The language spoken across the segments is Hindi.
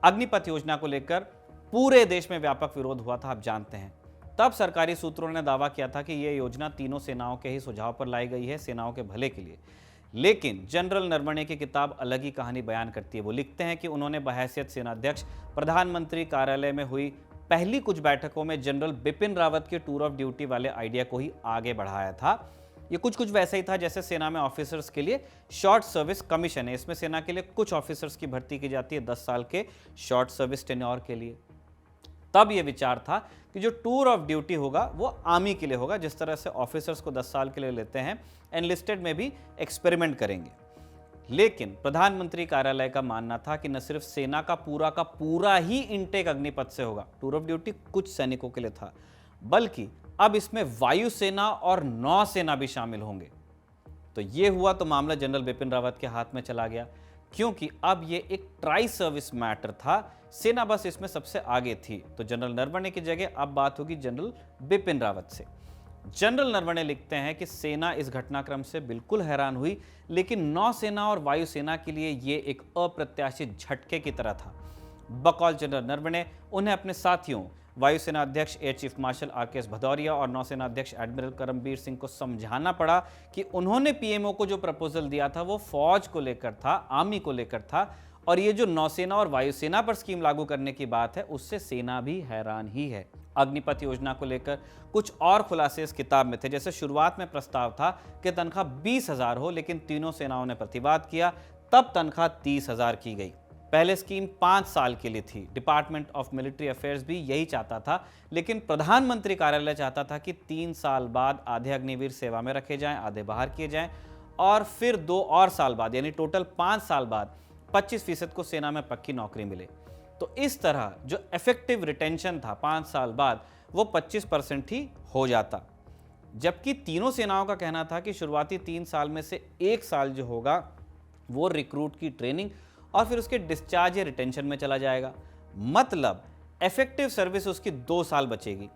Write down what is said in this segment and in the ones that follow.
अग्निपथ योजना को लेकर पूरे देश में व्यापक विरोध हुआ था, आप जानते हैं। तब सरकारी सूत्रों ने दावा किया था कि यह योजना तीनों सेनाओं के ही सुझाव पर लाई गई है, सेनाओं के भले के लिए। लेकिन जनरल नरवणे की किताब अलग ही कहानी बयान करती है। वो लिखते हैं कि उन्होंने बहैसियत सेनाध्यक्ष प्रधानमंत्री कार्यालय में हुई पहली कुछ बैठकों में जनरल बिपिन रावत के टूर ऑफ ड्यूटी वाले आइडिया को ही आगे बढ़ाया था। ये कुछ वैसा ही था जैसे सेना में ऑफिसर्स के लिए शॉर्ट सर्विस कमीशन है। इसमें सेना के लिए कुछ ऑफिसर्स की भर्ती की जाती है 10 साल के शॉर्ट सर्विस टेन्योर के लिए। तब यह विचार था कि जो टूर ऑफ ड्यूटी होगा वो आर्मी के लिए होगा। जिस तरह से ऑफिसर्स को 10 साल के लिए लेते हैं, एनलिस्टेड में भी एक्सपेरिमेंट करेंगे। लेकिन प्रधानमंत्री कार्यालय का मानना था कि न सिर्फ सेना का पूरा ही इनटेक अग्निपथ से होगा, टूर ऑफ ड्यूटी कुछ सैनिकों के लिए था, बल्कि अब इसमें वायुसेना और नौसेना भी शामिल होंगे। तो ये हुआ तो मामला जनरल बिपिन रावत के हाथ में चला गया, क्योंकि अब ये एक ट्राई सर्विस मैटर था। सेना बस इसमें सबसे आगे थी। तो जनरल नरवणे की जगह अब बात होगी जनरल बिपिन रावत से। जनरल नरवणे लिखते हैं कि सेना इस घटनाक्रम से बिल्कुल हैरान हुई, लेकिन नौसेना और वायुसेना के लिए ये एक अप्रत्याशित झटके की तरह था। बकौल जनरल नरवणे, उन्हें अपने साथियों वायुसेना अध्यक्ष एयर चीफ मार्शल आर.के.एस. भदौरिया और नौसेना अध्यक्ष एडमिरल करमबीर सिंह को समझाना पड़ा कि उन्होंने पीएमओ को जो प्रपोजल दिया था वो फौज को लेकर था, आर्मी को लेकर था, और ये जो नौसेना और वायुसेना पर स्कीम लागू करने की बात है उससे सेना भी हैरान ही है। अग्निपथ योजना को लेकर कुछ और खुलासे इस किताब में थे। जैसे शुरुआत में प्रस्ताव था कि तनख्वाह 20,000 हो, लेकिन तीनों सेनाओं ने प्रतिवाद किया, तब तनख्वाह 30,000 की गई। पहले स्कीम 5 साल के लिए थी। डिपार्टमेंट ऑफ मिलिट्री अफेयर्स भी यही चाहता था, लेकिन प्रधानमंत्री कार्यालय चाहता था कि 3 साल बाद आधे अग्निवीर सेवा में रखे जाएं, आधे बाहर किए जाएं, और फिर 2 और साल बाद यानी टोटल 5 साल बाद 25% को सेना में पक्की नौकरी मिले। तो इस तरह जो इफेक्टिव रिटेंशन था 5 साल बाद वो 25% ही हो जाता। जबकि तीनों सेनाओं का कहना था कि शुरुआती 3 साल में से 1 साल जो होगा वो रिक्रूट की ट्रेनिंग और फिर उसके डिस्चार्ज या रिटेंशन में चला जाएगा। मतलब इफेक्टिव सर्विस उसकी 2 साल बचेगी।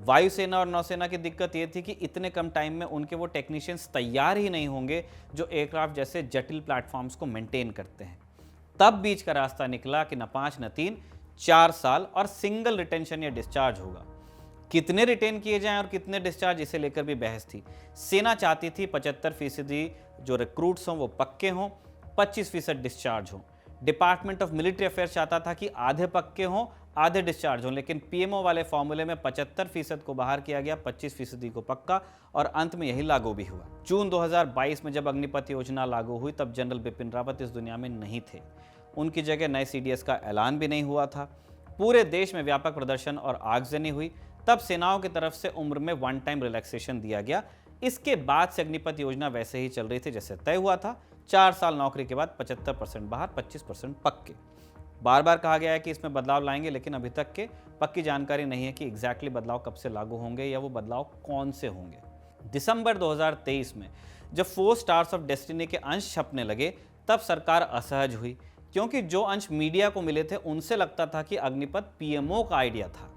वायुसेना और नौसेना की दिक्कत यह थी कि इतने कम टाइम में उनके वो टेक्नीशियंस तैयार ही नहीं होंगे जो एयरक्राफ्ट जैसे जटिल प्लेटफॉर्म्स को मेंटेन करते हैं। तब बीच का रास्ता निकला कि न 5 न 3, 4 साल और सिंगल रिटेंशन या डिस्चार्ज होगा। कितने रिटेन किए जाएं और कितने डिस्चार्ज, इसे लेकर भी बहस थी। सेना चाहती थी 75% जो रिक्रूट्स हों वो पक्के हों, 25% डिस्चार्ज हों। डिपार्टमेंट ऑफ मिलिट्री अफेयर्स चाहता था कि आधे पक्के हों, आधे डिस्चार्ज हों, लेकिन पीएमओ वाले फॉर्मूले में 75% को बाहर किया गया, 25% को पक्का, और अंत में यही लागू भी हुआ। जून 2022 में जब अग्निपथ योजना लागू हुई तब जनरल बिपिन रावत इस दुनिया में नहीं थे। उनकी जगह नए सीडीएस का ऐलान भी नहीं हुआ था। पूरे देश में व्यापक प्रदर्शन और आगजनी हुई। तब सेनाओं की तरफ से उम्र में 1 टाइम रिलैक्सेशन दिया गया। इसके बाद से अग्निपथ योजना वैसे ही चल रही थी जैसे तय हुआ था। 4 साल नौकरी के बाद 75% बाहर, 25% पक्के। बार बार कहा गया है कि इसमें बदलाव लाएंगे, लेकिन अभी तक के पक्की जानकारी नहीं है कि एग्जैक्टली बदलाव कब से लागू होंगे या वो बदलाव कौन से होंगे। दिसंबर 2023 में जब 4 स्टार्स ऑफ डेस्टिनी के अंश छपने लगे तब सरकार असहज हुई, क्योंकि जो अंश मीडिया को मिले थे उनसे लगता था कि अग्निपथ पीएमओ का आइडिया था।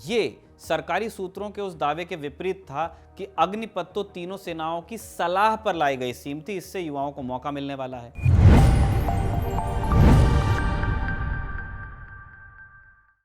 ये सरकारी सूत्रों के उस दावे के विपरीत था कि अग्निपथ तो तीनों सेनाओं की सलाह पर लाई गई स्कीम थी, इससे युवाओं को मौका मिलने वाला है।